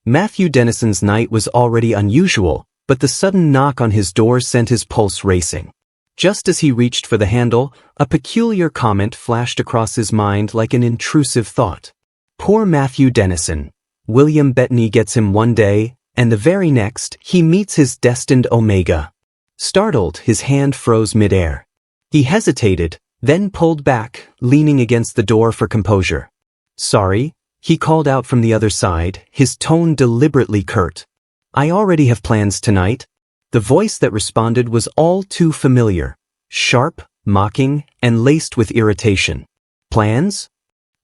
Matthew Dennison's night was already unusual, but the sudden knock on his door sent his pulse racing. Just as he reached for the handle, a peculiar comment flashed across his mind like an intrusive thought. Poor Matthew Dennison. William Bettany gets him one day, and the very next, he meets his destined Omega. Startled, his hand froze midair. He hesitated, then pulled back, leaning against the door for composure. "Sorry," he called out from the other side, his tone deliberately curt. "I already have plans tonight." The voice that responded was all too familiar, sharp, mocking, and laced with irritation. "Plans?"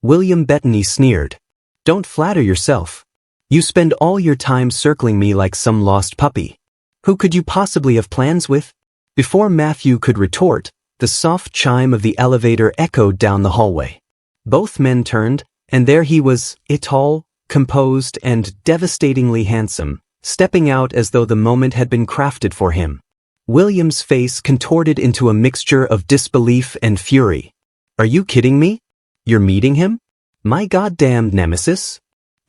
William Bettany sneered. "Don't flatter yourself. You spend all your time circling me like some lost puppy. Who could you possibly have plans with?" Before Matthew could retort, the soft chime of the elevator echoed down the hallway. Both men turned, and there he was, tall, composed, and devastatingly handsome, stepping out as though the moment had been crafted for him. William's face contorted into a mixture of disbelief and fury. "Are you kidding me? You're meeting him? My goddamned nemesis?"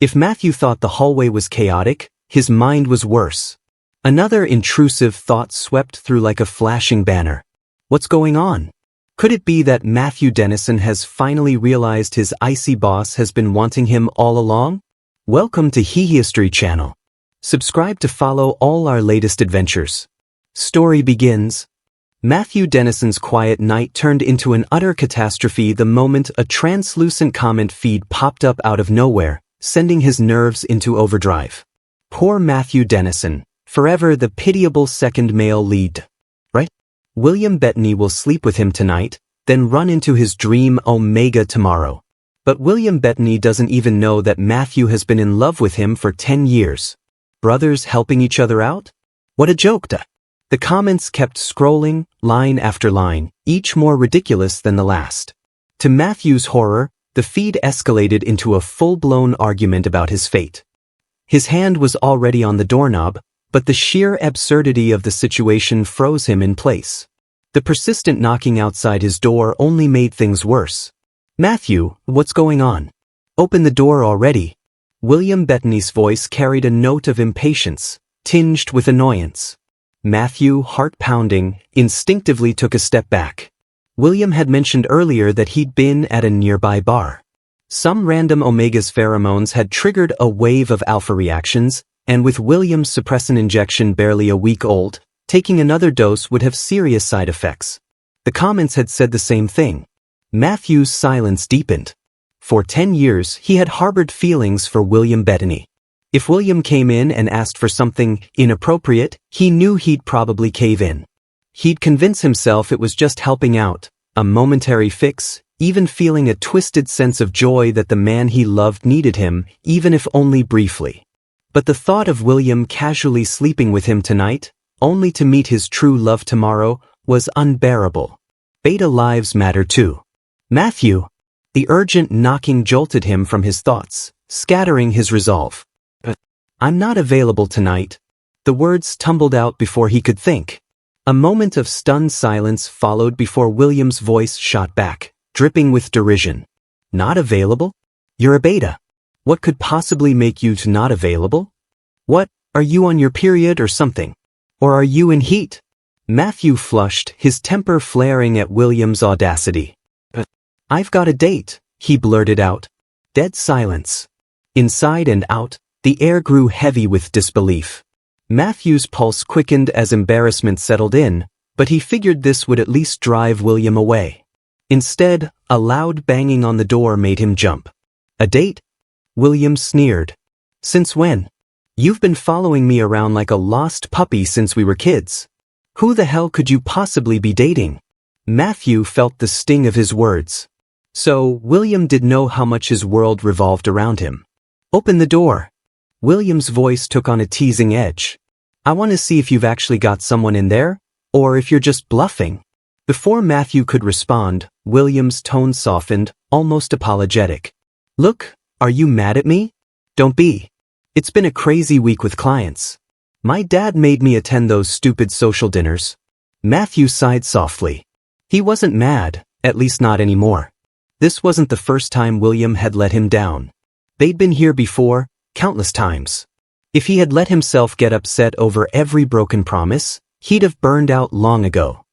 If Matthew thought the hallway was chaotic, his mind was worse. Another intrusive thought swept through like a flashing banner. What's going on? Could it be that Matthew Dennison has finally realized his icy boss has been wanting him all along? Welcome to He History Channel. Subscribe to follow all our latest adventures. Story begins. Matthew Dennison's quiet night turned into an utter catastrophe the moment a translucent comment feed popped up out of nowhere, sending his nerves into overdrive. Poor Matthew Dennison, forever the pitiable second male lead. Right? William Bettany will sleep with him tonight, then run into his dream Omega tomorrow. But William Bettany doesn't even know that Matthew has been in love with him for 10 years. Brothers helping each other out? What a joke. The comments kept scrolling, line after line, each more ridiculous than the last. To Matthew's horror, the feed escalated into a full-blown argument about his fate. His hand was already on the doorknob, but the sheer absurdity of the situation froze him in place. The persistent knocking outside his door only made things worse. "Matthew, what's going on? Open the door already." William Bettany's voice carried a note of impatience, tinged with annoyance. Matthew, heart pounding, instinctively took a step back. William had mentioned earlier that he'd been at a nearby bar. Some random Omega's pheromones had triggered a wave of alpha reactions, and with William's suppressant injection barely a week old, taking another dose would have serious side effects. The comments had said the same thing. Matthew's silence deepened. For 10 years, he had harbored feelings for William Bettany. If William came in and asked for something inappropriate, he knew he'd probably cave in. He'd convince himself it was just helping out, a momentary fix, even feeling a twisted sense of joy that the man he loved needed him, even if only briefly. But the thought of William casually sleeping with him tonight, only to meet his true love tomorrow, was unbearable. Beta lives matter too. "Matthew!" The urgent knocking jolted him from his thoughts, scattering his resolve. "But I'm not available tonight." The words tumbled out before he could think. A moment of stunned silence followed before William's voice shot back, dripping with derision. "Not available? You're a beta. What could possibly make you not available? What, are you on your period or something? Or are you in heat?" Matthew flushed, his temper flaring at William's audacity. "But I've got a date," he blurted out. Dead silence. Inside and out, the air grew heavy with disbelief. Matthew's pulse quickened as embarrassment settled in, but he figured this would at least drive William away. Instead, a loud banging on the door made him jump. "A date?" William sneered. "Since when? You've been following me around like a lost puppy since we were kids. Who the hell could you possibly be dating?" Matthew felt the sting of his words. So, William did know how much his world revolved around him. "Open the door." William's voice took on a teasing edge. "I want to see if you've actually got someone in there, or if you're just bluffing." Before Matthew could respond, William's tone softened, almost apologetic. "Look, are you mad at me? Don't be. It's been a crazy week with clients. My dad made me attend those stupid social dinners." Matthew sighed softly. He wasn't mad, at least not anymore. This wasn't the first time William had let him down. They'd been here before, countless times. If he had let himself get upset over every broken promise, he'd have burned out long ago.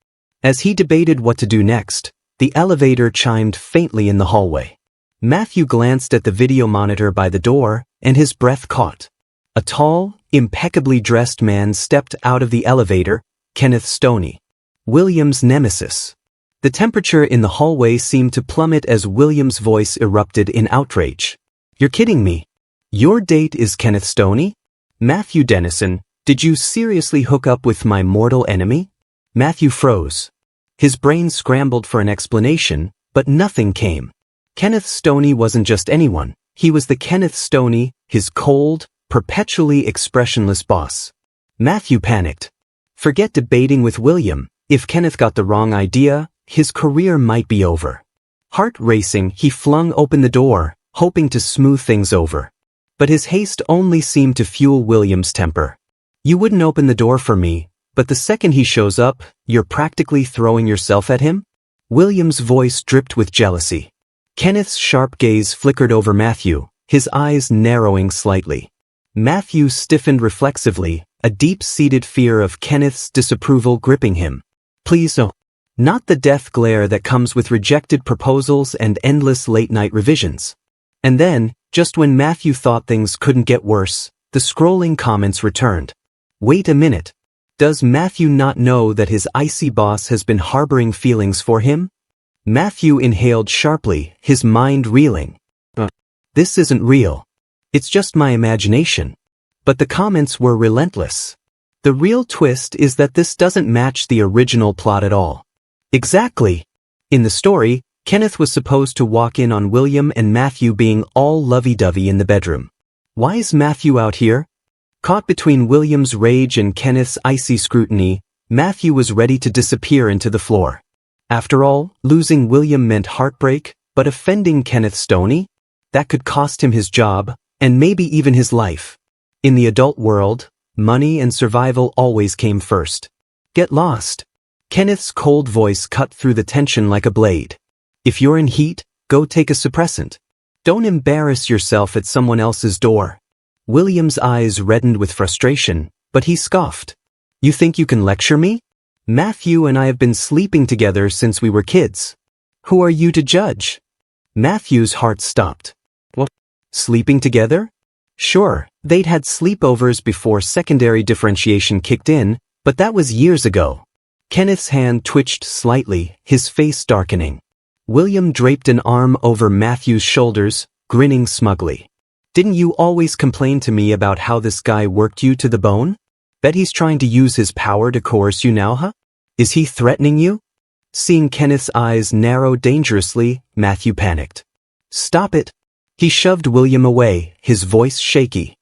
As he debated what to do next, the elevator chimed faintly in the hallway. Matthew glanced at the video monitor by the door, and his breath caught. A tall, impeccably dressed man stepped out of the elevator, Kenneth Stoney, William's nemesis. The temperature in the hallway seemed to plummet as William's voice erupted in outrage. "You're kidding me. Your date is Kenneth Stoney? Matthew Dennison, did you seriously hook up with my mortal enemy?" Matthew froze. His brain scrambled for an explanation, but nothing came. Kenneth Stoney wasn't just anyone. He was the Kenneth Stoney, his cold, perpetually expressionless boss. Matthew panicked. Forget debating with William. If Kenneth got the wrong idea, his career might be over. Heart racing, he flung open the door, hoping to smooth things over. But his haste only seemed to fuel William's temper. "You wouldn't open the door for me, but the second he shows up, you're practically throwing yourself at him?" William's voice dripped with jealousy. Kenneth's sharp gaze flickered over Matthew, his eyes narrowing slightly. Matthew stiffened reflexively, a deep-seated fear of Kenneth's disapproval gripping him. "Please no." Not the death glare that comes with rejected proposals and endless late-night revisions. And then, just when Matthew thought things couldn't get worse, the scrolling comments returned. Wait a minute. Does Matthew not know that his icy boss has been harboring feelings for him? Matthew inhaled sharply, his mind reeling. This isn't real. It's just my imagination. But the comments were relentless. The real twist is that this doesn't match the original plot at all. Exactly. In the story, Kenneth was supposed to walk in on William and Matthew being all lovey-dovey in the bedroom. Why is Matthew out here? Caught between William's rage and Kenneth's icy scrutiny, Matthew was ready to disappear into the floor. After all, losing William meant heartbreak, but offending Kenneth Stoney? That could cost him his job, and maybe even his life. In the adult world, money and survival always came first. Get lost. Kenneth's cold voice cut through the tension like a blade. If you're in heat, go take a suppressant. Don't embarrass yourself at someone else's door. William's eyes reddened with frustration, but he scoffed. You think you can lecture me? Matthew and I have been sleeping together since we were kids. Who are you to judge? Matthew's heart stopped. What? Sleeping together? Sure, they'd had sleepovers before secondary differentiation kicked in, but that was years ago. Kenneth's hand twitched slightly, his face darkening. William draped an arm over Matthew's shoulders, grinning smugly. Didn't you always complain to me about how this guy worked you to the bone? Bet he's trying to use his power to coerce you now, huh? Is he threatening you? Seeing Kenneth's eyes narrow dangerously, Matthew panicked. Stop it. He shoved William away, his voice shaky.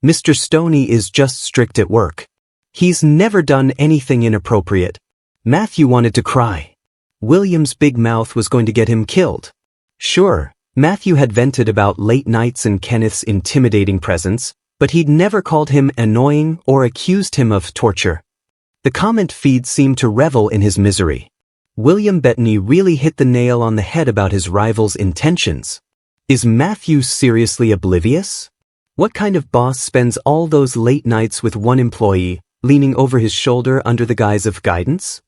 Mr. Stoney is just strict at work. He's never done anything inappropriate. Matthew wanted to cry. William's big mouth was going to get him killed. Sure, Matthew had vented about late nights and Kenneth's intimidating presence, but he'd never called him annoying or accused him of torture. The comment feed seemed to revel in his misery. William Bettany really hit the nail on the head about his rival's intentions. Is Matthew seriously oblivious? What kind of boss spends all those late nights with one employee, leaning over his shoulder under the guise of guidance?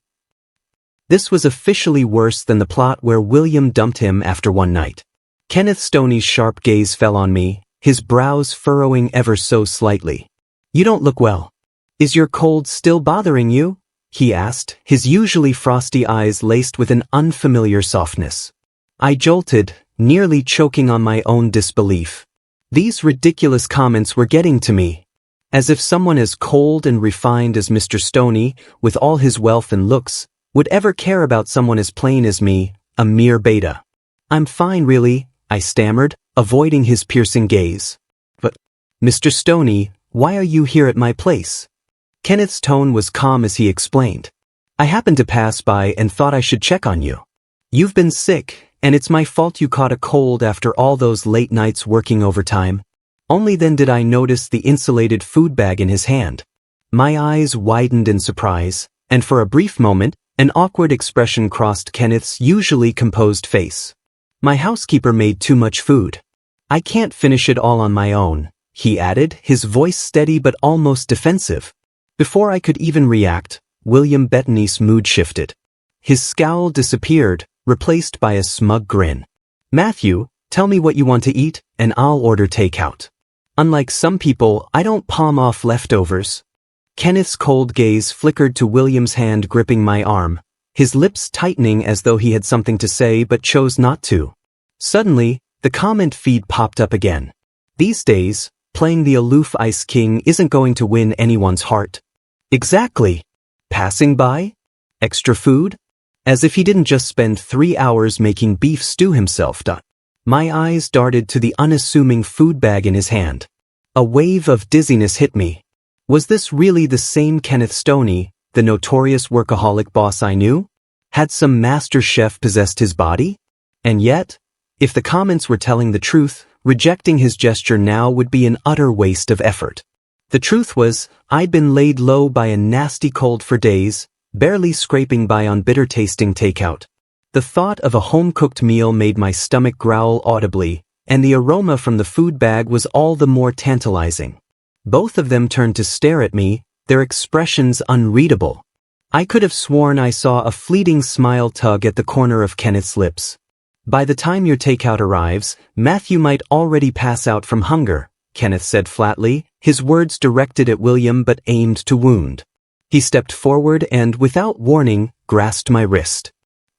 This was officially worse than the plot where William dumped him after one night. Kenneth Stoney's sharp gaze fell on me, his brows furrowing ever so slightly. You don't look well. Is your cold still bothering you? He asked, his usually frosty eyes laced with an unfamiliar softness. I jolted, nearly choking on my own disbelief. These ridiculous comments were getting to me. As if someone as cold and refined as Mr. Stoney, with all his wealth and looks, would ever care about someone as plain as me, a mere beta. I'm fine really, I stammered, avoiding his piercing gaze. But, Mr. Stoney, why are you here at my place? Kenneth's tone was calm as he explained. I happened to pass by and thought I should check on you. You've been sick, and it's my fault you caught a cold after all those late nights working overtime. Only then did I notice the insulated food bag in his hand. My eyes widened in surprise, and for a brief moment, an awkward expression crossed Kenneth's usually composed face. My housekeeper made too much food. I can't finish it all on my own, he added, his voice steady but almost defensive. Before I could even react, William Bettany's mood shifted. His scowl disappeared, replaced by a smug grin. Matthew, tell me what you want to eat, and I'll order takeout. Unlike some people, I don't palm off leftovers. Kenneth's cold gaze flickered to William's hand gripping my arm, his lips tightening as though he had something to say but chose not to. Suddenly, the comment feed popped up again. These days, playing the aloof Ice King isn't going to win anyone's heart. Exactly. Passing by? Extra food? As if he didn't just spend 3 hours making beef stew himself. My eyes darted to the unassuming food bag in his hand. A wave of dizziness hit me. Was this really the same Kenneth Stoney, the notorious workaholic boss I knew? Had some master chef possessed his body? And yet, if the comments were telling the truth, rejecting his gesture now would be an utter waste of effort. The truth was, I'd been laid low by a nasty cold for days, barely scraping by on bitter-tasting takeout. The thought of a home-cooked meal made my stomach growl audibly, and the aroma from the food bag was all the more tantalizing. Both of them turned to stare at me, their expressions unreadable. I could have sworn I saw a fleeting smile tug at the corner of Kenneth's lips. By the time your takeout arrives, Matthew might already pass out from hunger, Kenneth said flatly, his words directed at William but aimed to wound. He stepped forward and, without warning, grasped my wrist.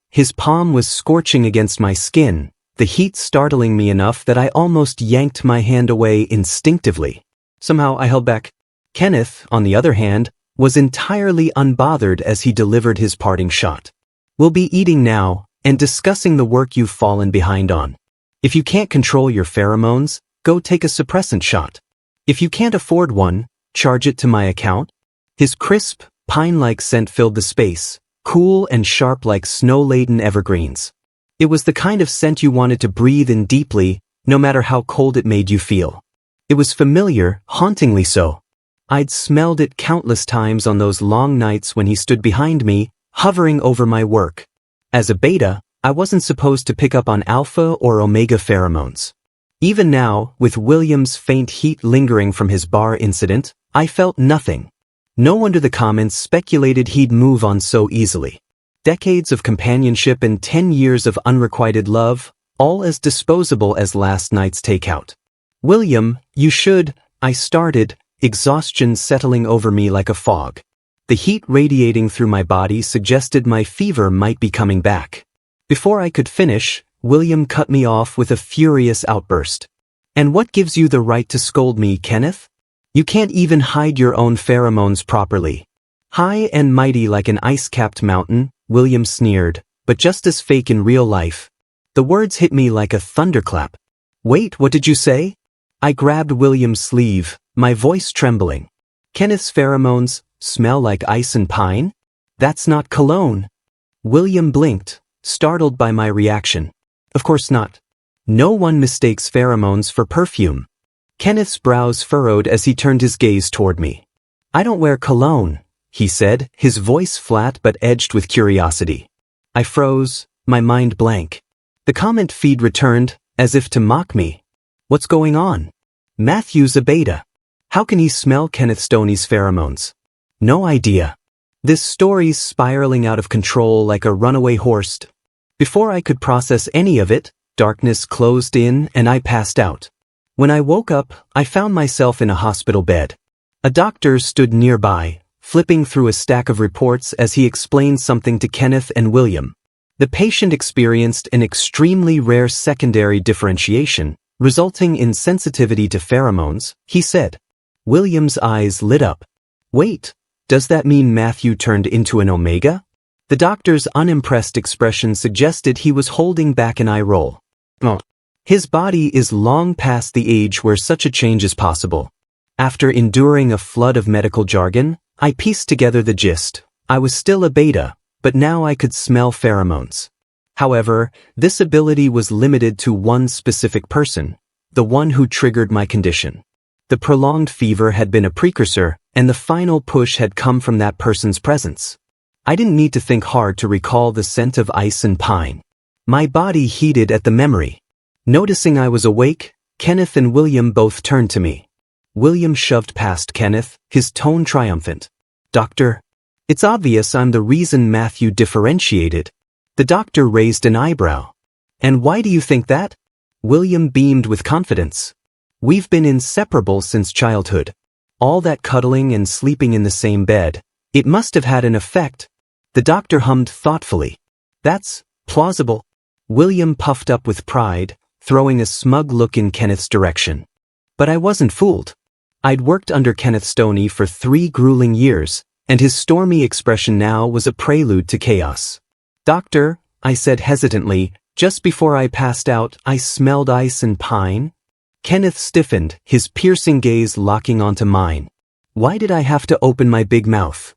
His palm was scorching against my skin, the heat startling me enough that I almost yanked my hand away instinctively. Somehow I held back. Kenneth, on the other hand, was entirely unbothered as he delivered his parting shot. We'll be eating now, and discussing the work you've fallen behind on. If you can't control your pheromones, go take a suppressant shot. If you can't afford one, charge it to my account. His crisp, pine-like scent filled the space, cool and sharp like snow-laden evergreens. It was the kind of scent you wanted to breathe in deeply, no matter how cold it made you feel. It was familiar, hauntingly so. I'd smelled it countless times on those long nights when he stood behind me, hovering over my work. As a beta, I wasn't supposed to pick up on alpha or omega pheromones. Even now, with William's faint heat lingering from his bar incident, I felt nothing. No wonder the comments speculated he'd move on so easily. Decades of companionship and 10 years of unrequited love, all as disposable as last night's takeout. William, you should, I started, exhaustion settling over me like a fog. The heat radiating through my body suggested my fever might be coming back. Before I could finish, William cut me off with a furious outburst. And what gives you the right to scold me, Kenneth? You can't even hide your own pheromones properly. High and mighty like an ice-capped mountain, William sneered, but just as fake in real life. The words hit me like a thunderclap. Wait, what did you say? I grabbed William's sleeve, my voice trembling. Kenneth's pheromones smell like ice and pine? That's not cologne. William blinked, startled by my reaction. Of course not. No one mistakes pheromones for perfume. Kenneth's brows furrowed as he turned his gaze toward me. I don't wear cologne, he said, his voice flat but edged with curiosity. I froze, my mind blank. The comment feed returned, as if to mock me. What's going on? Matthew's a beta. How can he smell Kenneth Stoney's pheromones? No idea. This story's spiraling out of control like a runaway horse. Before I could process any of it, darkness closed in and I passed out. When I woke up, I found myself in a hospital bed. A doctor stood nearby, flipping through a stack of reports as he explained something to Kenneth and William. The patient experienced an extremely rare secondary differentiation, resulting in sensitivity to pheromones, he said. William's eyes lit up. Wait, does that mean Matthew turned into an omega? The doctor's unimpressed expression suggested he was holding back an eye roll. Oh. His body is long past the age where such a change is possible. After enduring a flood of medical jargon, I pieced together the gist. I was still a beta, but now I could smell pheromones. However, this ability was limited to one specific person, the one who triggered my condition. The prolonged fever had been a precursor, and the final push had come from that person's presence. I didn't need to think hard to recall the scent of ice and pine. My body heated at the memory. Noticing I was awake, Kenneth and William both turned to me. William shoved past Kenneth, his tone triumphant. Doctor, it's obvious I'm the reason Matthew differentiated. The doctor raised an eyebrow. And why do you think that? William beamed with confidence. We've been inseparable since childhood. All that cuddling and sleeping in the same bed, it must have had an effect. The doctor hummed thoughtfully. That's plausible. William puffed up with pride, throwing a smug look in Kenneth's direction. But I wasn't fooled. I'd worked under Kenneth Stoney for 3 grueling years, and his stormy expression now was a prelude to chaos. Doctor, I said hesitantly, just before I passed out, I smelled ice and pine. Kenneth stiffened, his piercing gaze locking onto mine. Why did I have to open my big mouth?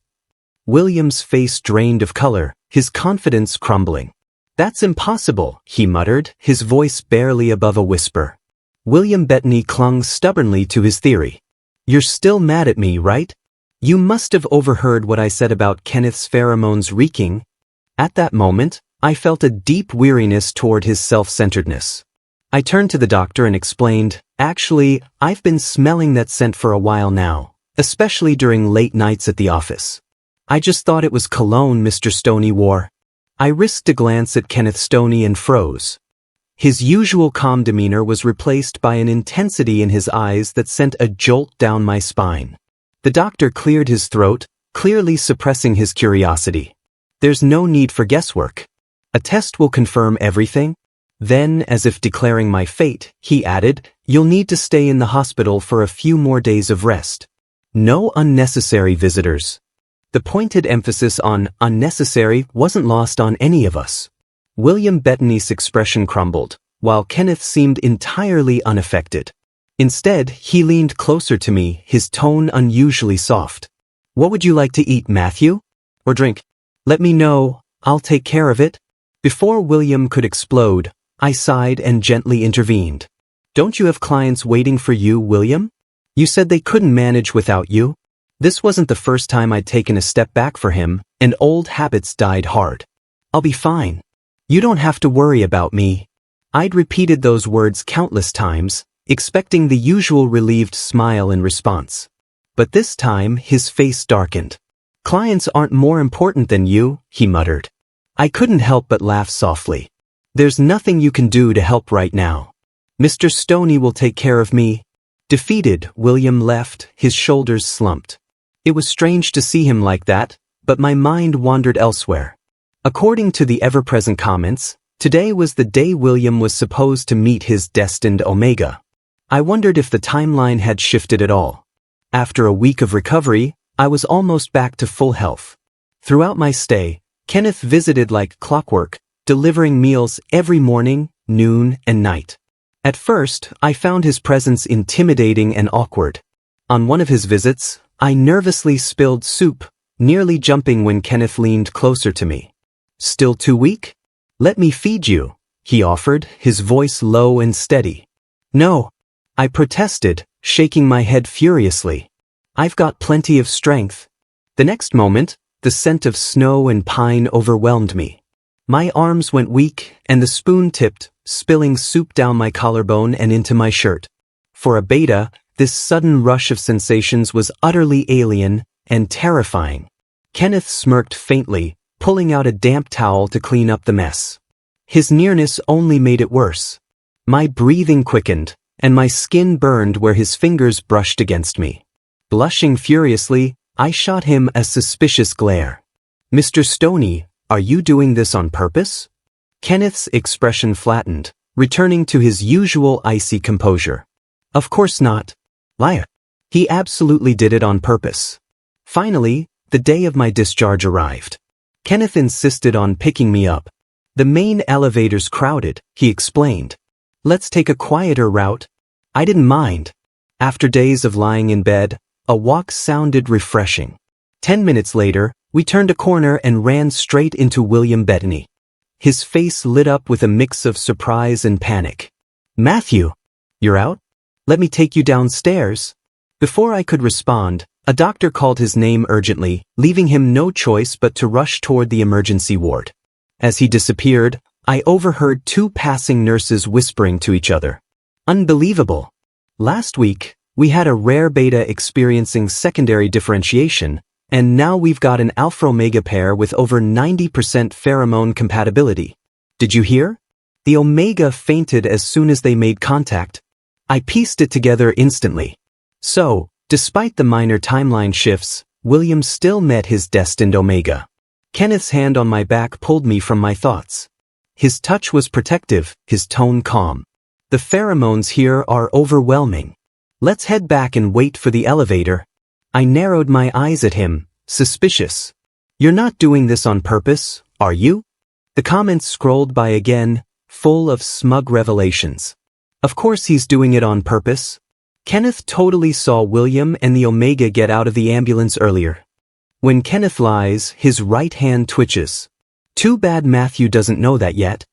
William's face drained of color, his confidence crumbling. That's impossible, he muttered, his voice barely above a whisper. William Bettany clung stubbornly to his theory. You're still mad at me, right? You must have overheard what I said about Kenneth's pheromones reeking. At that moment, I felt a deep weariness toward his self-centeredness. I turned to the doctor and explained, actually, I've been smelling that scent for a while now, especially during late nights at the office. I just thought it was cologne Mr. Stoney wore. I risked a glance at Kenneth Stoney and froze. His usual calm demeanor was replaced by an intensity in his eyes that sent a jolt down my spine. The doctor cleared his throat, clearly suppressing his curiosity. There's no need for guesswork. A test will confirm everything. Then, as if declaring my fate, he added, you'll need to stay in the hospital for a few more days of rest. No unnecessary visitors. The pointed emphasis on unnecessary wasn't lost on any of us. William Bettany's expression crumbled, while Kenneth seemed entirely unaffected. Instead, he leaned closer to me, his tone unusually soft. What would you like to eat, Matthew? Or drink? Let me know, I'll take care of it. Before William could explode, I sighed and gently intervened. Don't you have clients waiting for you, William? You said they couldn't manage without you. This wasn't the first time I'd taken a step back for him, and old habits died hard. I'll be fine. You don't have to worry about me. I'd repeated those words countless times, expecting the usual relieved smile in response. But this time, his face darkened. Clients aren't more important than you, he muttered. I couldn't help but laugh softly. There's nothing you can do to help right now. Mr. Stoney will take care of me. Defeated, William left, his shoulders slumped. It was strange to see him like that, but my mind wandered elsewhere. According to the ever-present comments, today was the day William was supposed to meet his destined Omega. I wondered if the timeline had shifted at all. After a week of recovery, I was almost back to full health. Throughout my stay, Kenneth visited like clockwork, delivering meals every morning, noon, and night. At first, I found his presence intimidating and awkward. On one of his visits, I nervously spilled soup, nearly jumping when Kenneth leaned closer to me. Still too weak? Let me feed you, he offered, his voice low and steady. No, I protested, shaking my head furiously. I've got plenty of strength. The next moment, the scent of snow and pine overwhelmed me. My arms went weak, and the spoon tipped, spilling soup down my collarbone and into my shirt. For a beta, this sudden rush of sensations was utterly alien and terrifying. Kenneth smirked faintly, pulling out a damp towel to clean up the mess. His nearness only made it worse. My breathing quickened, and my skin burned where his fingers brushed against me. Blushing furiously, I shot him a suspicious glare. Mr. Stoney, are you doing this on purpose? Kenneth's expression flattened, returning to his usual icy composure. Of course not. Liar. He absolutely did it on purpose. Finally, the day of my discharge arrived. Kenneth insisted on picking me up. The main elevator's crowded, he explained. Let's take a quieter route. I didn't mind. After days of lying in bed, a walk sounded refreshing. 10 minutes later, we turned a corner and ran straight into William Bettany. His face lit up with a mix of surprise and panic. Matthew, you're out? Let me take you downstairs. Before I could respond, a doctor called his name urgently, leaving him no choice but to rush toward the emergency ward. As he disappeared, I overheard 2 passing nurses whispering to each other. Unbelievable. Last week, We had a rare beta experiencing secondary differentiation, and now we've got an alpha-omega pair with over 90% pheromone compatibility. Did you hear? The omega fainted as soon as they made contact. I pieced it together instantly. So, despite the minor timeline shifts, William still met his destined omega. Kenneth's hand on my back pulled me from my thoughts. His touch was protective, his tone calm. The pheromones here are overwhelming. Let's head back and wait for the elevator. I narrowed my eyes at him, suspicious. You're not doing this on purpose, are you? The comments scrolled by again, full of smug revelations. Of course he's doing it on purpose. Kenneth totally saw William and the omega get out of the ambulance earlier. When Kenneth lies, his right hand twitches. Too bad Matthew doesn't know that yet.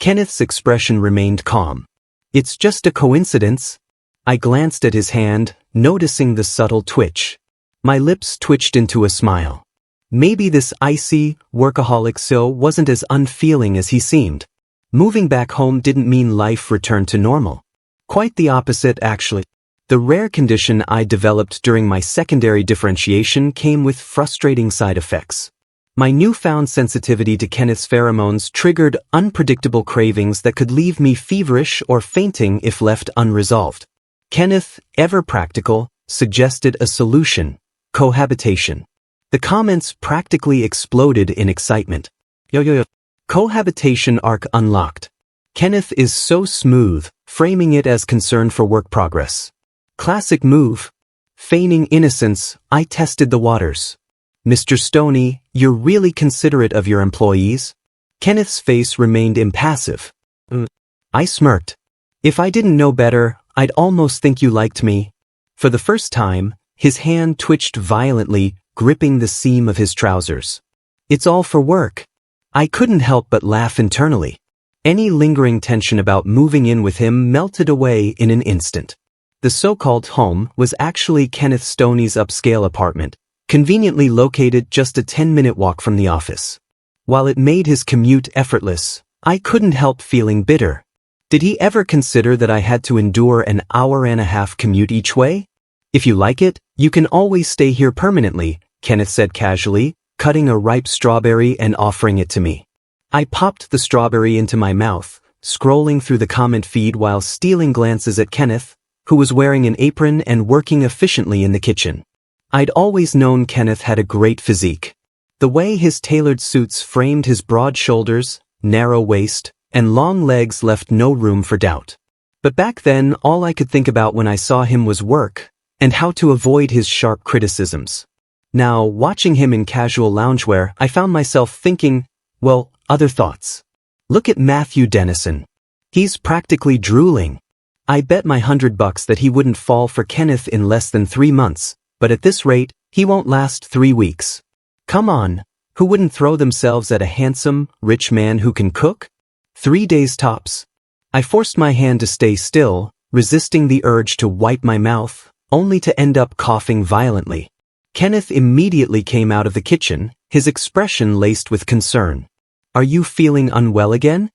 Kenneth's expression remained calm. It's just a coincidence. I glanced at his hand, noticing the subtle twitch. My lips twitched into a smile. Maybe this icy, workaholic so wasn't as unfeeling as he seemed. Moving back home didn't mean life returned to normal. Quite the opposite, actually. The rare condition I developed during my secondary differentiation came with frustrating side effects. My newfound sensitivity to Kenneth's pheromones triggered unpredictable cravings that could leave me feverish or fainting if left unresolved. Kenneth, ever practical, suggested a solution: cohabitation. The comments practically exploded in excitement. Yo. Cohabitation arc unlocked. Kenneth is so smooth, framing it as concern for work progress. Classic move. Feigning innocence, I tested the waters. Mr. Stoney, you're really considerate of your employees? Kenneth's face remained impassive. I smirked. If I didn't know better, I'd almost think you liked me. For the first time, his hand twitched violently, gripping the seam of his trousers. It's all for work. I couldn't help but laugh internally. Any lingering tension about moving in with him melted away in an instant. The so-called home was actually Kenneth Stoney's upscale apartment, conveniently located just a 10-minute walk from the office. While it made his commute effortless, I couldn't help feeling bitter. Did he ever consider that I had to endure an hour-and-a-half commute each way? If you like it, you can always stay here permanently, Kenneth said casually, cutting a ripe strawberry and offering it to me. I popped the strawberry into my mouth, scrolling through the comment feed while stealing glances at Kenneth, who was wearing an apron and working efficiently in the kitchen. I'd always known Kenneth had a great physique. The way his tailored suits framed his broad shoulders, narrow waist, and long legs left no room for doubt. But back then, all I could think about when I saw him was work, and how to avoid his sharp criticisms. Now, watching him in casual loungewear, I found myself thinking, well, other thoughts. Look at Matthew Dennison. He's practically drooling. I bet my $100 that he wouldn't fall for Kenneth in less than 3 months, but at this rate, he won't last 3 weeks. Come on, who wouldn't throw themselves at a handsome, rich man who can cook? 3 days tops. I forced my hand to stay still, resisting the urge to wipe my mouth, only to end up coughing violently. Kenneth immediately came out of the kitchen, his expression laced with concern. Are you feeling unwell again?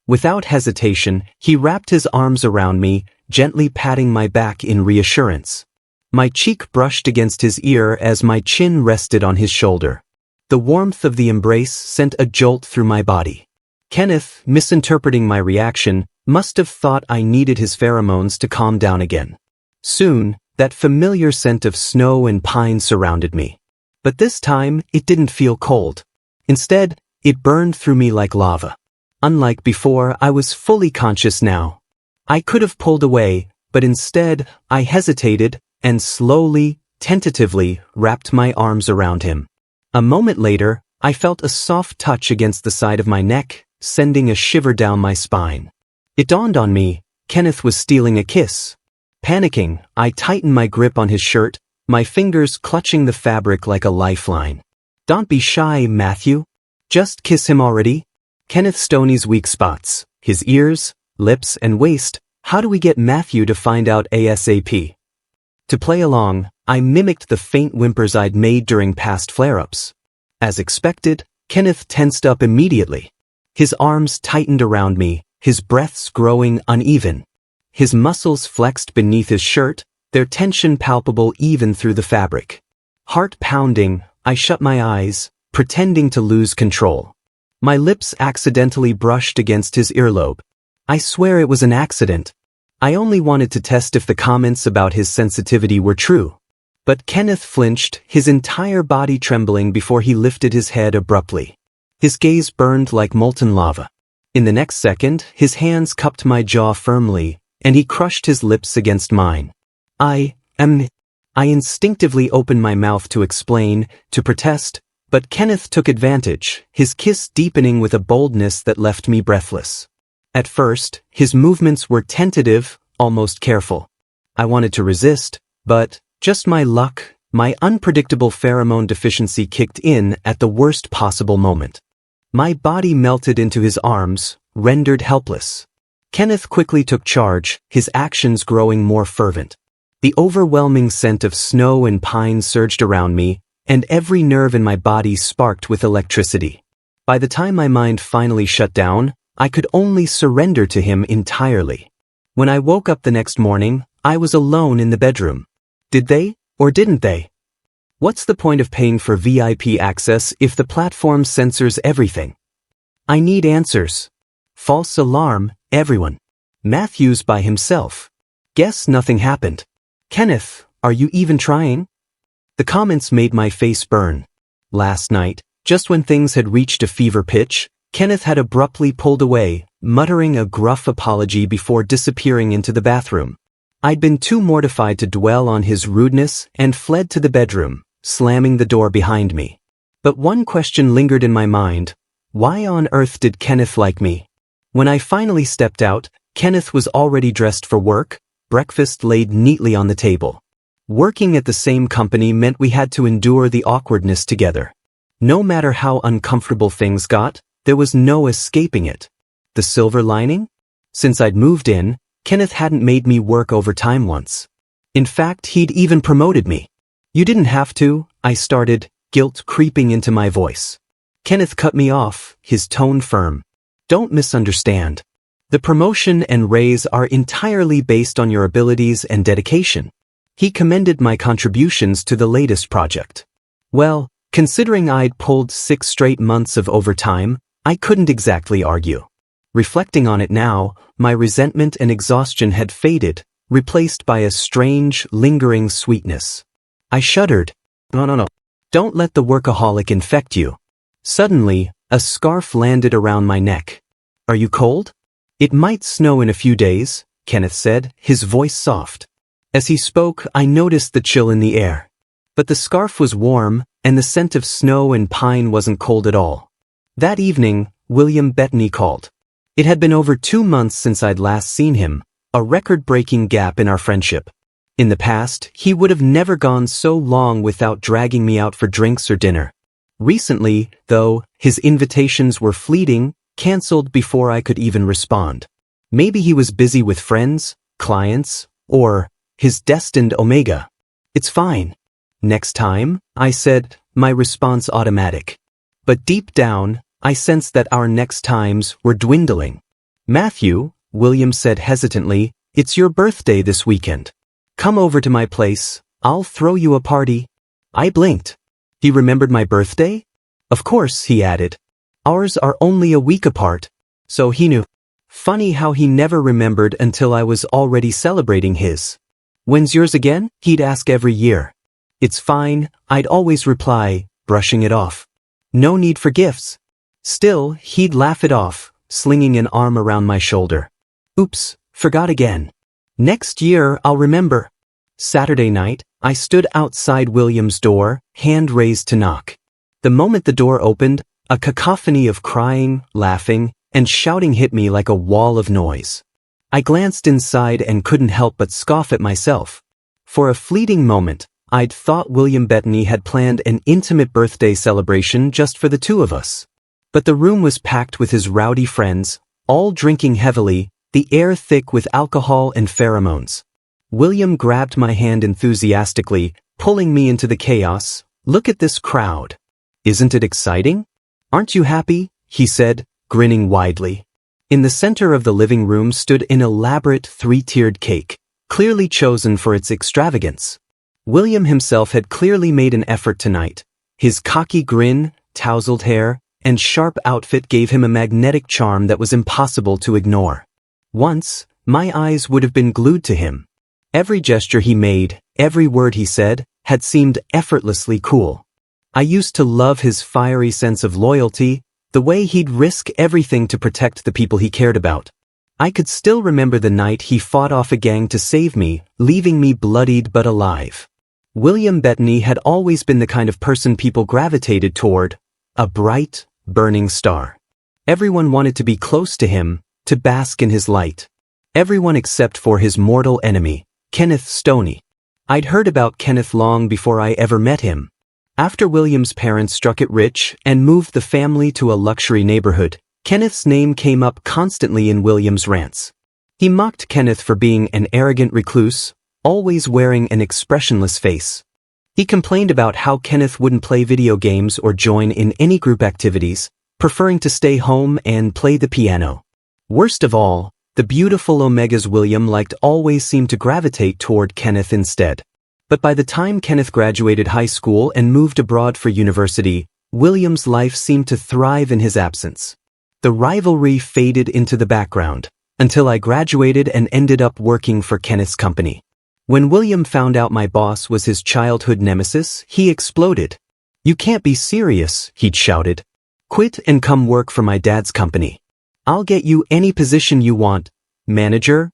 Without hesitation, he wrapped his arms around me, gently patting my back in reassurance. My cheek brushed against his ear as my chin rested on his shoulder. The warmth of the embrace sent a jolt through my body. Kenneth, misinterpreting my reaction, must have thought I needed his pheromones to calm down again. Soon, that familiar scent of snow and pine surrounded me. But this time, it didn't feel cold. Instead, it burned through me like lava. Unlike before, I was fully conscious now. I could have pulled away, but instead, I hesitated and slowly, tentatively, wrapped my arms around him. A moment later, I felt a soft touch against the side of my neck, sending a shiver down my spine. It dawned on me, Kenneth was stealing a kiss. Panicking, I tightened my grip on his shirt, my fingers clutching the fabric like a lifeline. Don't be shy, Matthew. Just kiss him already. Kenneth Stoney's weak spots, his ears, lips, and waist. How do we get Matthew to find out ASAP? To play along, I mimicked the faint whimpers I'd made during past flare-ups. As expected, Kenneth tensed up immediately. His arms tightened around me, his breaths growing uneven. His muscles flexed beneath his shirt, their tension palpable even through the fabric. Heart pounding, I shut my eyes, pretending to lose control. My lips accidentally brushed against his earlobe. I swear it was an accident. I only wanted to test if the comments about his sensitivity were true. But Kenneth flinched, his entire body trembling before he lifted his head abruptly. His gaze burned like molten lava. In the next second, his hands cupped my jaw firmly, and he crushed his lips against mine. I instinctively opened my mouth to explain, to protest, but Kenneth took advantage, his kiss deepening with a boldness that left me breathless. At first, his movements were tentative, almost careful. I wanted to resist, but, just my luck, my unpredictable pheromone deficiency kicked in at the worst possible moment. My body melted into his arms, rendered helpless. Kenneth quickly took charge, his actions growing more fervent. The overwhelming scent of snow and pine surged around me, and every nerve in my body sparked with electricity. By the time my mind finally shut down, I could only surrender to him entirely. When I woke up the next morning, I was alone in the bedroom. Did they, or didn't they? What's the point of paying for VIP access if the platform censors everything? I need answers. False alarm, everyone. Matthew's by himself. Guess nothing happened. Kenneth, are you even trying? The comments made my face burn. Last night, just when things had reached a fever pitch, Kenneth had abruptly pulled away, muttering a gruff apology before disappearing into the bathroom. I'd been too mortified to dwell on his rudeness and fled to the bedroom, slamming the door behind me. But one question lingered in my mind. Why on earth did Kenneth like me? When I finally stepped out, Kenneth was already dressed for work, breakfast laid neatly on the table. Working at the same company meant we had to endure the awkwardness together. No matter how uncomfortable things got, there was no escaping it. The silver lining? Since I'd moved in, Kenneth hadn't made me work overtime once. In fact, he'd even promoted me. You didn't have to, I started, guilt creeping into my voice. Kenneth cut me off, his tone firm. Don't misunderstand. The promotion and raise are entirely based on your abilities and dedication. He commended my contributions to the latest project. Well, considering I'd pulled 6 straight months of overtime, I couldn't exactly argue. Reflecting on it now, my resentment and exhaustion had faded, replaced by a strange, lingering sweetness. I shuddered. No. Don't let the workaholic infect you. Suddenly, a scarf landed around my neck. Are you cold? It might snow in a few days, Kenneth said, his voice soft. As he spoke, I noticed the chill in the air. But the scarf was warm, and the scent of snow and pine wasn't cold at all. That evening, William Bettany called. It had been over 2 months since I'd last seen him, a record-breaking gap in our friendship. In the past, he would have never gone so long without dragging me out for drinks or dinner. Recently, though, his invitations were fleeting, canceled before I could even respond. Maybe he was busy with friends, clients, or his destined Omega. It's fine. Next time, I said, my response automatic. But deep down, I sensed that our next times were dwindling. Matthew, William said hesitantly, it's your birthday this weekend. Come over to my place, I'll throw you a party. I blinked. He remembered my birthday? Of course, he added. Ours are only a week apart, so he knew. Funny how he never remembered until I was already celebrating his. When's yours again? He'd ask every year. It's fine, I'd always reply, brushing it off. No need for gifts. Still, he'd laugh it off, slinging an arm around my shoulder. Oops, forgot again. Next year I'll remember. Saturday night, I stood outside William's door, hand raised to knock. The moment the door opened, a cacophony of crying, laughing, and shouting hit me like a wall of noise. I glanced inside and couldn't help but scoff at myself. For a fleeting moment, I'd thought William Bettany had planned an intimate birthday celebration just for the two of us. But the room was packed with his rowdy friends, all drinking heavily, the air thick with alcohol and pheromones. William grabbed my hand enthusiastically, pulling me into the chaos. Look at this crowd. Isn't it exciting? Aren't you happy? He said, grinning widely. In the center of the living room stood an elaborate 3-tiered cake. clearly chosen for its extravagance. William himself had clearly made an effort tonight. His cocky grin, tousled hair, and sharp outfit gave him a magnetic charm that was impossible to ignore. Once, my eyes would have been glued to him. Every gesture he made, every word he said, had seemed effortlessly cool. I used to love his fiery sense of loyalty, the way he'd risk everything to protect the people he cared about. I could still remember the night he fought off a gang to save me, leaving me bloodied but alive. William Bettany had always been the kind of person people gravitated toward, a bright, burning star. Everyone wanted to be close to him, to bask in his light. Everyone except for his mortal enemy, Kenneth Stoney. I'd heard about Kenneth long before I ever met him. After William's parents struck it rich and moved the family to a luxury neighborhood, Kenneth's name came up constantly in William's rants. He mocked Kenneth for being an arrogant recluse, always wearing an expressionless face. He complained about how Kenneth wouldn't play video games or join in any group activities, preferring to stay home and play the piano. Worst of all, the beautiful Omegas William liked always seemed to gravitate toward Kenneth instead. But by the time Kenneth graduated high school and moved abroad for university, William's life seemed to thrive in his absence. The rivalry faded into the background, until I graduated and ended up working for Kenneth's company. When William found out my boss was his childhood nemesis, he exploded. "You can't be serious," he'd shouted. "Quit and come work for my dad's company. I'll get you any position you want, manager,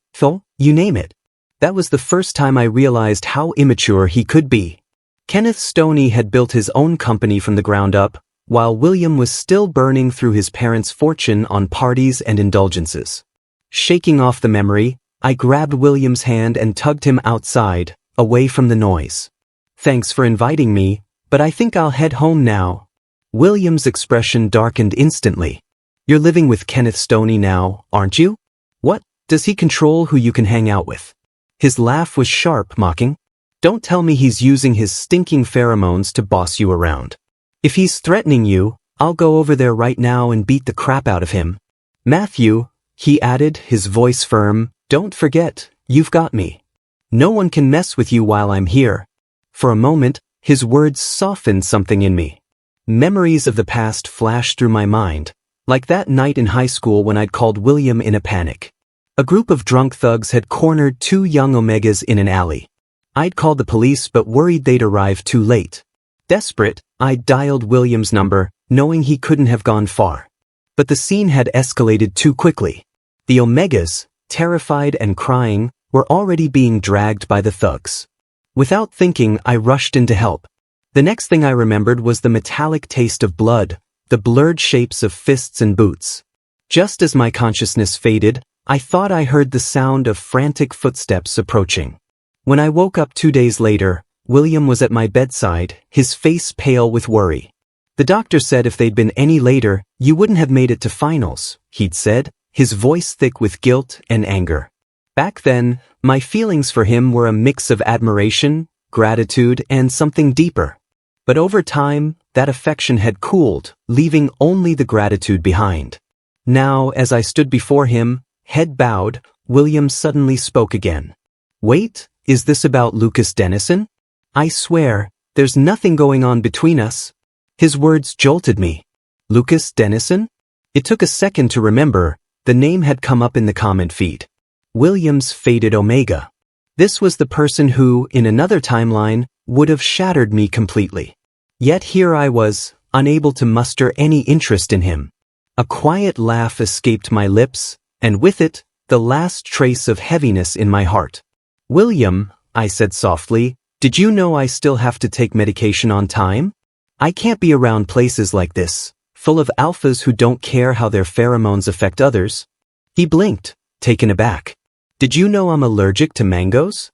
you name it." That was the first time I realized how immature he could be. Kenneth Stoney had built his own company from the ground up, while William was still burning through his parents' fortune on parties and indulgences. Shaking off the memory, I grabbed William's hand and tugged him outside, away from the noise. "Thanks for inviting me, but I think I'll head home now." William's expression darkened instantly. "You're living with Kenneth Stoney now, aren't you? What, does he control who you can hang out with?" His laugh was sharp, mocking. "Don't tell me he's using his stinking pheromones to boss you around. If he's threatening you, I'll go over there right now and beat the crap out of him. Matthew," he added, his voice firm, "don't forget, you've got me. No one can mess with you while I'm here." For a moment, his words softened something in me. Memories of the past flashed through my mind, like that night in high school when I'd called William in a panic. A group of drunk thugs had cornered two young Omegas in an alley. I'd called the police but worried they'd arrive too late. Desperate, I dialed William's number, knowing he couldn't have gone far. But the scene had escalated too quickly. The Omegas, terrified and crying, were already being dragged by the thugs. Without thinking, I rushed in to help. The next thing I remembered was the metallic taste of blood, the blurred shapes of fists and boots. Just as my consciousness faded, I thought I heard the sound of frantic footsteps approaching. When I woke up 2 days later, William was at my bedside, his face pale with worry. "The doctor said if they'd been any later, you wouldn't have made it to finals," he'd said, his voice thick with guilt and anger. Back then, my feelings for him were a mix of admiration, gratitude, and something deeper. But over time, that affection had cooled, leaving only the gratitude behind. Now, as I stood before him, head bowed, William suddenly spoke again. "Wait, is this about Lucas Dennison? I swear, there's nothing going on between us." His words jolted me. Lucas Dennison? It took a second to remember. The name had come up in the comment feed. William's fated Omega. This was the person who, in another timeline, would have shattered me completely. Yet here I was, unable to muster any interest in him. A quiet laugh escaped my lips, and with it, the last trace of heaviness in my heart. "William," I said softly, "did you know I still have to take medication on time? I can't be around places like this, full of alphas who don't care how their pheromones affect others." He blinked, taken aback. "Did you know I'm allergic to mangoes?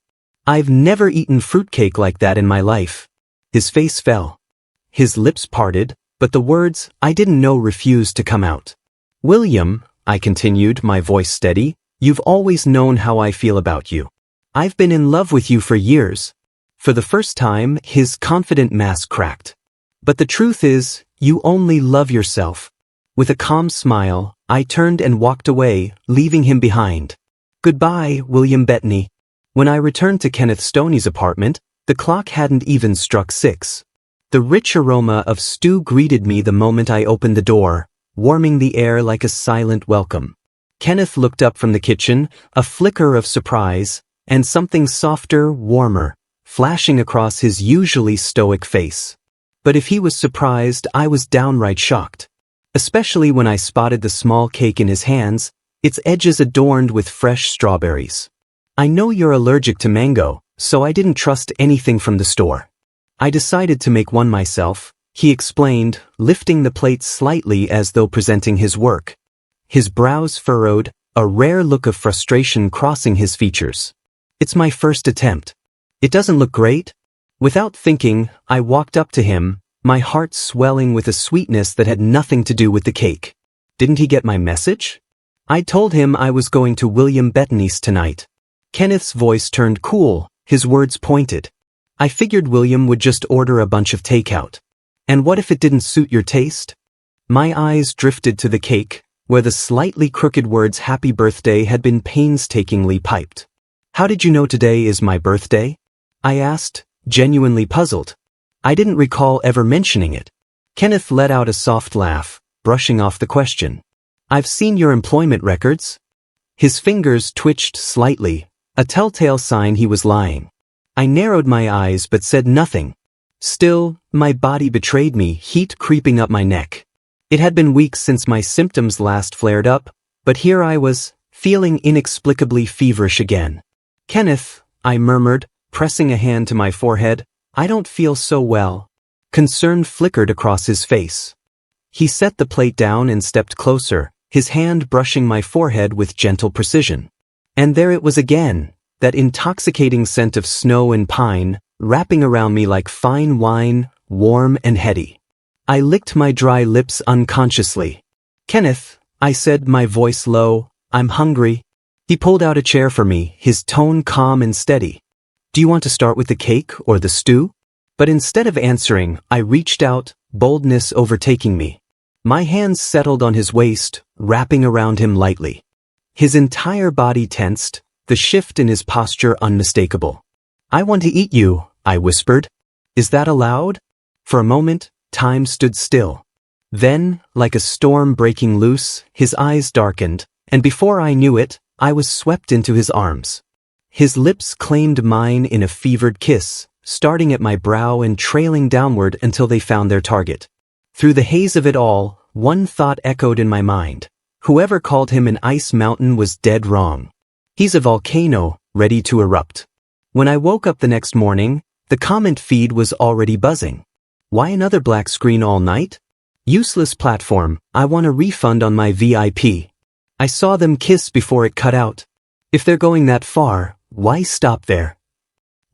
I've never eaten fruitcake like that in my life." His face fell. His lips parted, but the words I didn't know refused to come out. "William," I continued, my voice steady, "you've always known how I feel about you. I've been in love with you for years." For the first time, his confident mask cracked. "But the truth is, you only love yourself." With a calm smile, I turned and walked away, leaving him behind. "Goodbye, William Bettany." When I returned to Kenneth Stoney's apartment, the clock hadn't even struck 6. The rich aroma of stew greeted me the moment I opened the door, warming the air like a silent welcome. Kenneth looked up from the kitchen, a flicker of surprise, and something softer, warmer, flashing across his usually stoic face. But if he was surprised, I was downright shocked. Especially when I spotted the small cake in his hands, its edges adorned with fresh strawberries. I know you're allergic to mango, so I didn't trust anything from the store. I decided to make one myself, he explained, lifting the plate slightly as though presenting his work. His brows furrowed, a rare look of frustration crossing his features. It's my first attempt. It doesn't look great? Without thinking, I walked up to him, my heart swelling with a sweetness that had nothing to do with the cake. Didn't he get my message? I told him I was going to William Bettany's tonight. Kenneth's voice turned cool, his words pointed. I figured William would just order a bunch of takeout. And what if it didn't suit your taste? My eyes drifted to the cake, where the slightly crooked words "Happy Birthday" had been painstakingly piped. How did you know today is my birthday? I asked, genuinely puzzled. I didn't recall ever mentioning it. Kenneth let out a soft laugh, brushing off the question. I've seen your employment records. His fingers twitched slightly, a telltale sign he was lying. I narrowed my eyes but said nothing. Still, my body betrayed me, heat creeping up my neck. It had been weeks since my symptoms last flared up, but here I was, feeling inexplicably feverish again. Kenneth, I murmured, pressing a hand to my forehead, I don't feel so well. Concern flickered across his face. He set the plate down and stepped closer, his hand brushing my forehead with gentle precision. And there it was again, that intoxicating scent of snow and pine, wrapping around me like fine wine, warm and heady. I licked my dry lips unconsciously. Kenneth, I said, my voice low, I'm hungry. He pulled out a chair for me, his tone calm and steady. Do you want to start with the cake or the stew? But instead of answering, I reached out, boldness overtaking me. My hands settled on his waist, wrapping around him lightly. His entire body tensed, the shift in his posture unmistakable. I want to eat you, I whispered. Is that allowed? For a moment, time stood still. Then, like a storm breaking loose, his eyes darkened, and before I knew it, I was swept into his arms. His lips claimed mine in a fevered kiss, starting at my brow and trailing downward until they found their target. Through the haze of it all, one thought echoed in my mind. Whoever called him an ice mountain was dead wrong. He's a volcano, ready to erupt. When I woke up the next morning, the comment feed was already buzzing. Why another black screen all night? Useless platform, I want a refund on my VIP. I saw them kiss before it cut out. If they're going that far, why stop there?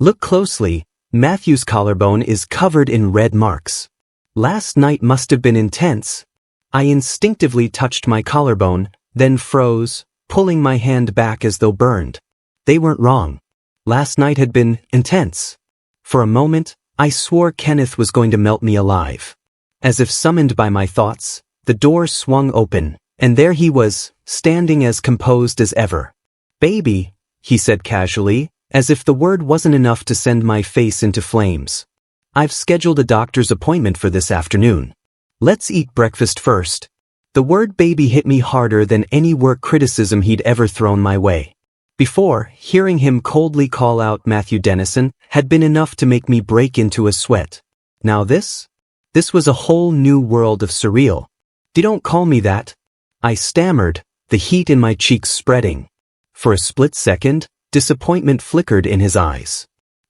Look closely, Matthew's collarbone is covered in red marks. Last night must have been intense. I instinctively touched my collarbone, then froze, pulling my hand back as though burned. They weren't wrong. Last night had been intense. For a moment, I swore Kenneth was going to melt me alive. As if summoned by my thoughts, the door swung open, and there he was, standing as composed as ever. Baby, he said casually, as if the word wasn't enough to send my face into flames. I've scheduled a doctor's appointment for this afternoon. Let's eat breakfast first. The word baby hit me harder than any work criticism he'd ever thrown my way. Before, hearing him coldly call out Matthew Dennison had been enough to make me break into a sweat. Now this? This was a whole new world of surreal. Don't call me that. I stammered, the heat in my cheeks spreading. For a split second, disappointment flickered in his eyes.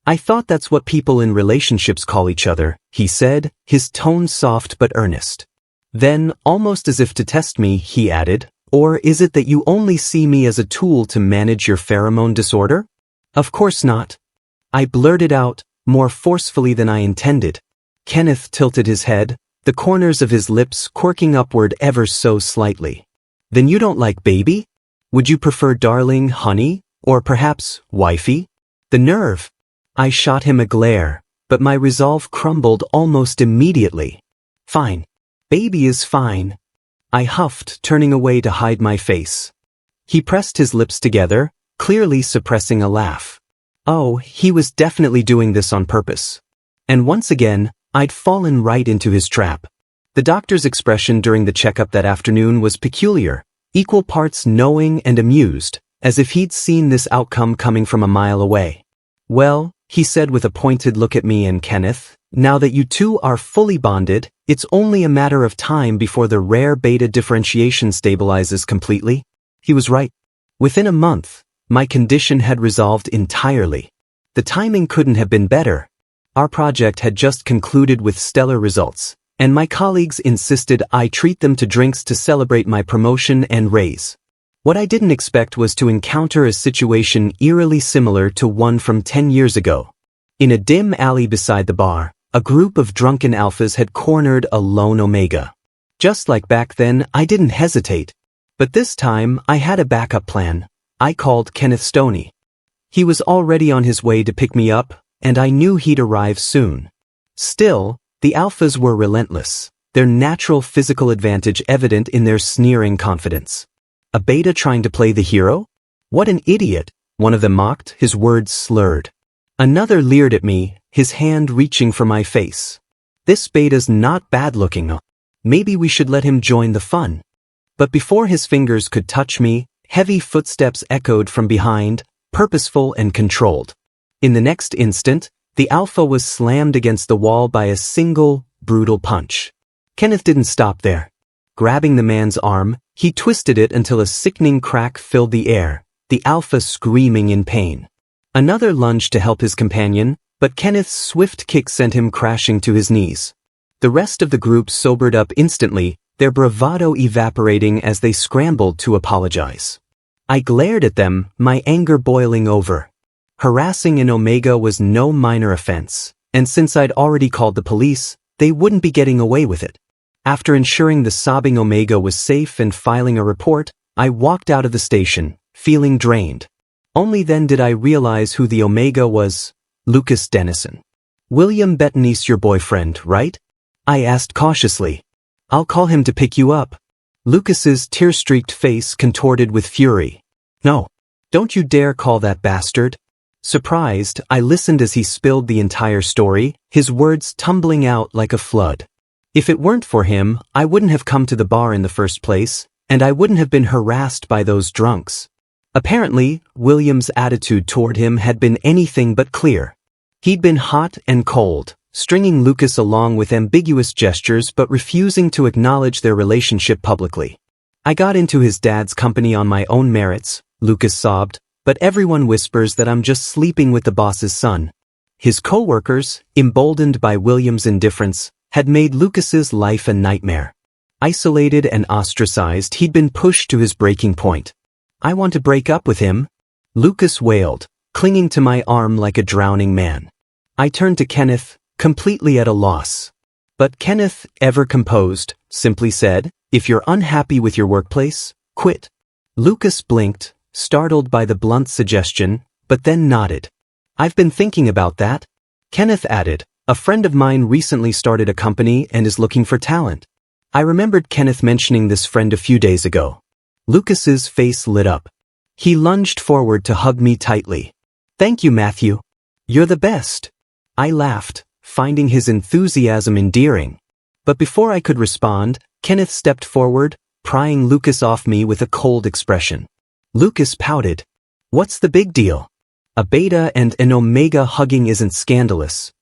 I thought that's what people in relationships call each other, he said, his tone soft but earnest. Then, almost as if to test me, he added, or is it that you only see me as a tool to manage your pheromone disorder? Of course not. I blurted out, more forcefully than I intended. Kenneth tilted his head, the corners of his lips quirking upward ever so slightly. Then you don't like baby? Would you prefer darling, honey, or perhaps wifey? The nerve! I shot him a glare, but my resolve crumbled almost immediately. Fine. Baby is fine. I huffed, turning away to hide my face. He pressed his lips together, clearly suppressing a laugh. Oh, he was definitely doing this on purpose. And once again, I'd fallen right into his trap. The doctor's expression during the checkup that afternoon was peculiar, equal parts knowing and amused, as if he'd seen this outcome coming from a mile away. Well, he said with a pointed look at me and Kenneth, now that you two are fully bonded, it's only a matter of time before the rare beta differentiation stabilizes completely. He was right. Within a month, my condition had resolved entirely. The timing couldn't have been better. Our project had just concluded with stellar results, and my colleagues insisted I treat them to drinks to celebrate my promotion and raise. What I didn't expect was to encounter a situation eerily similar to one from 10 years ago. In a dim alley beside the bar, a group of drunken alphas had cornered a lone omega. Just like back then, I didn't hesitate. But this time, I had a backup plan. I called Kenneth Stoney. He was already on his way to pick me up, and I knew he'd arrive soon. Still, the alphas were relentless, their natural physical advantage evident in their sneering confidence. A beta trying to play the hero? What an idiot, one of them mocked, his words slurred. Another leered at me, his hand reaching for my face. This beta's not bad looking. Maybe we should let him join the fun. But before his fingers could touch me, heavy footsteps echoed from behind, purposeful and controlled. In the next instant, the alpha was slammed against the wall by a single, brutal punch. Kenneth didn't stop there. Grabbing the man's arm, he twisted it until a sickening crack filled the air, the alpha screaming in pain. Another lunged to help his companion, but Kenneth's swift kick sent him crashing to his knees. The rest of the group sobered up instantly, their bravado evaporating as they scrambled to apologize. I glared at them, my anger boiling over. Harassing an omega was no minor offense, and since I'd already called the police, they wouldn't be getting away with it. After ensuring the sobbing omega was safe and filing a report, I walked out of the station, feeling drained. Only then did I realize who the omega was. Lucas Dennison. William Bettany's your boyfriend, right? I asked cautiously. I'll call him to pick you up. Lucas's tear-streaked face contorted with fury. No. Don't you dare call that bastard. Surprised, I listened as he spilled the entire story, his words tumbling out like a flood. If it weren't for him, I wouldn't have come to the bar in the first place, and I wouldn't have been harassed by those drunks. Apparently, William's attitude toward him had been anything but clear. He'd been hot and cold, stringing Lucas along with ambiguous gestures but refusing to acknowledge their relationship publicly. I got into his dad's company on my own merits, Lucas sobbed, but everyone whispers that I'm just sleeping with the boss's son. His co-workers, emboldened by William's indifference, had made Lucas's life a nightmare. Isolated and ostracized, he'd been pushed to his breaking point. I want to break up with him, Lucas wailed, clinging to my arm like a drowning man. I turned to Kenneth, completely at a loss. But Kenneth, ever composed, simply said, if you're unhappy with your workplace, quit. Lucas blinked, startled by the blunt suggestion, but then nodded. I've been thinking about that. Kenneth added, a friend of mine recently started a company and is looking for talent. I remembered Kenneth mentioning this friend a few days ago. Lucas's face lit up. He lunged forward to hug me tightly. Thank you, Matthew. You're the best. I laughed, finding his enthusiasm endearing. But before I could respond, Kenneth stepped forward, prying Lucas off me with a cold expression. Lucas pouted. What's the big deal? A beta and an omega hugging isn't scandalous.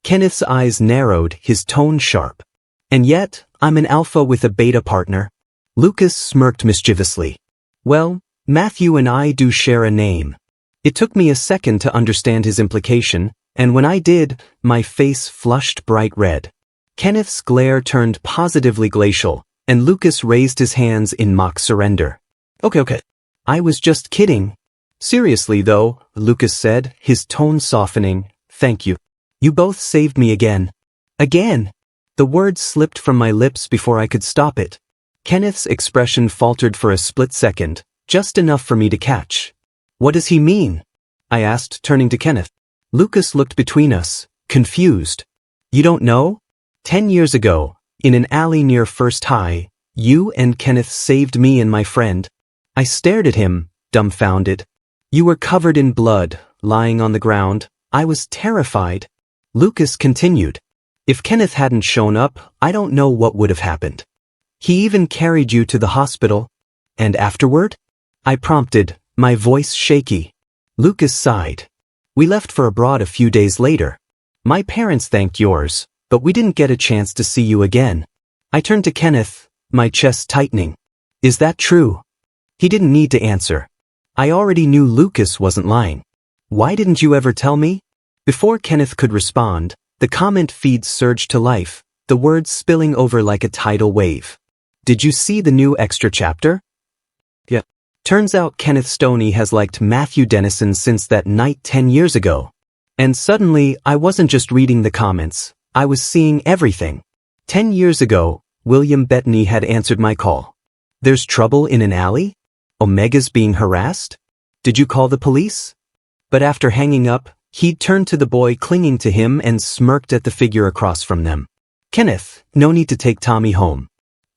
Kenneth's eyes narrowed, his tone sharp. And yet, I'm an alpha with a beta partner. Lucas smirked mischievously. Well, Matthew and I do share a name. It took me a second to understand his implication, and when I did, my face flushed bright red. Kenneth's glare turned positively glacial, and Lucas raised his hands in mock surrender. Okay. I was just kidding. Seriously though, Lucas said, his tone softening, thank you. You both saved me again. Again! The word slipped from my lips before I could stop it. Kenneth's expression faltered for a split second, just enough for me to catch. What does he mean? I asked, turning to Kenneth. Lucas looked between us, confused. You don't know? 10 years ago, in an alley near First High, you and Kenneth saved me and my friend. I stared at him, dumbfounded. You were covered in blood, lying on the ground. I was terrified. Lucas continued. If Kenneth hadn't shown up, I don't know what would have happened. He even carried you to the hospital. And afterward? I prompted, my voice shaky. Lucas sighed. We left for abroad a few days later. My parents thanked yours, but we didn't get a chance to see you again. I turned to Kenneth, my chest tightening. Is that true? He didn't need to answer. I already knew Lucas wasn't lying. Why didn't you ever tell me? Before Kenneth could respond, the comment feed surged to life, the words spilling over like a tidal wave. Did you see the new extra chapter? Yeah. Turns out Kenneth Stoney has liked Matthew Dennison since that night 10 years ago. And suddenly, I wasn't just reading the comments, I was seeing everything. 10 years ago, William Bettany had answered my call. There's trouble in an alley? Omega's being harassed? Did you call the police? But after hanging up, he'd turned to the boy clinging to him and smirked at the figure across from them. Kenneth, no need to take Tommy home.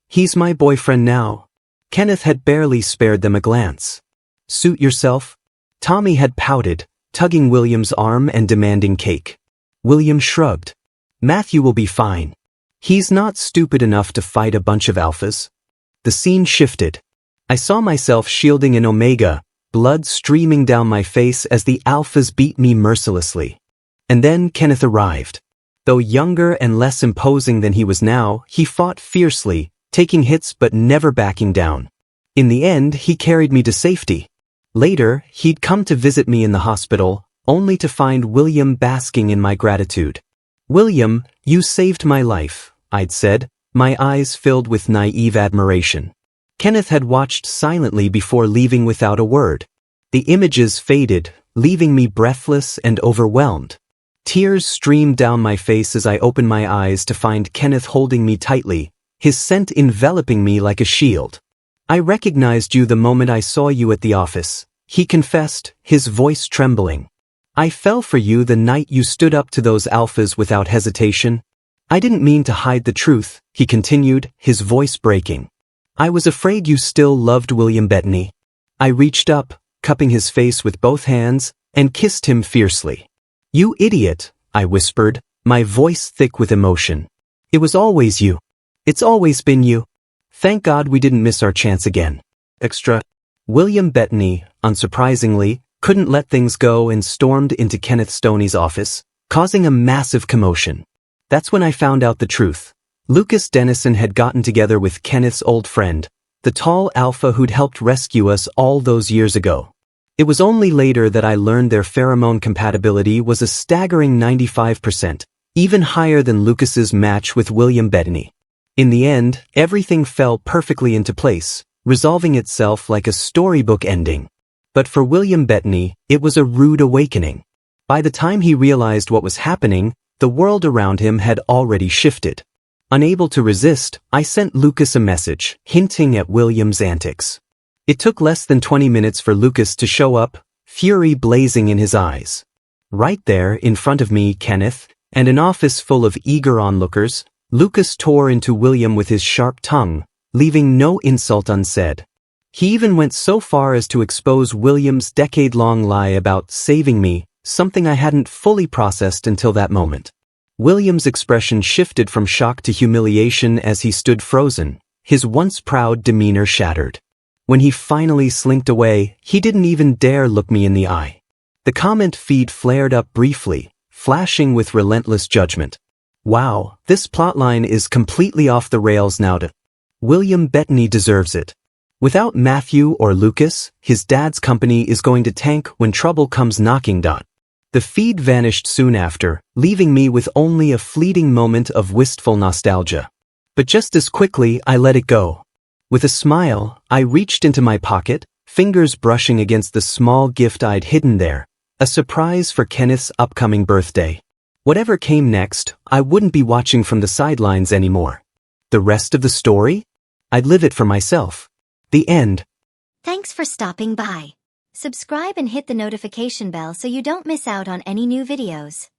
He's my boyfriend now. Kenneth had barely spared them a glance. Suit yourself? Tommy had pouted, tugging William's arm and demanding cake. William shrugged. Matthew will be fine. He's not stupid enough to fight a bunch of alphas. The scene shifted. I saw myself shielding an Omega, blood streaming down my face as the alphas beat me mercilessly. And then Kenneth arrived. Though younger and less imposing than he was now, he fought fiercely, taking hits but never backing down. In the end, he carried me to safety. Later, he'd come to visit me in the hospital, only to find William basking in my gratitude. William, you saved my life, I'd said, my eyes filled with naive admiration. Kenneth had watched silently before leaving without a word. The images faded, leaving me breathless and overwhelmed. Tears streamed down my face as I opened my eyes to find Kenneth holding me tightly, his scent enveloping me like a shield. I recognized you the moment I saw you at the office, he confessed, his voice trembling. I fell for you the night you stood up to those alphas without hesitation. I didn't mean to hide the truth, he continued, his voice breaking. I was afraid you still loved William Bettany. I reached up, cupping his face with both hands, and kissed him fiercely. You idiot, I whispered, my voice thick with emotion. It was always you. It's always been you. Thank God we didn't miss our chance again. Extra. William Bettany, unsurprisingly, couldn't let things go and stormed into Kenneth Stoney's office, causing a massive commotion. That's when I found out the truth. Lucas Dennison had gotten together with Kenneth's old friend, the tall alpha who'd helped rescue us all those years ago. It was only later that I learned their pheromone compatibility was a staggering 95%, even higher than Lucas's match with William Bettany. In the end, everything fell perfectly into place, resolving itself like a storybook ending. But for William Bettany, it was a rude awakening. By the time he realized what was happening, the world around him had already shifted. Unable to resist, I sent Lucas a message, hinting at William's antics. It took less than 20 minutes for Lucas to show up, fury blazing in his eyes. Right there, in front of me, Kenneth, and an office full of eager onlookers, Lucas tore into William with his sharp tongue, leaving no insult unsaid. He even went so far as to expose William's decade-long lie about saving me, something I hadn't fully processed until that moment. William's expression shifted from shock to humiliation as he stood frozen, his once proud demeanor shattered. When he finally slinked away, he didn't even dare look me in the eye. The comment feed flared up briefly, flashing with relentless judgment. Wow, this plotline is completely off the rails now. William Bettany deserves it. Without Matthew or Lucas, his dad's company is going to tank when trouble comes knocking. The feed vanished soon after, leaving me with only a fleeting moment of wistful nostalgia. But just as quickly, I let it go. With a smile, I reached into my pocket, fingers brushing against the small gift I'd hidden there, a surprise for Kenneth's upcoming birthday. Whatever came next, I wouldn't be watching from the sidelines anymore. The rest of the story? I'd live it for myself. The end. Thanks for stopping by. Subscribe and hit the notification bell so you don't miss out on any new videos.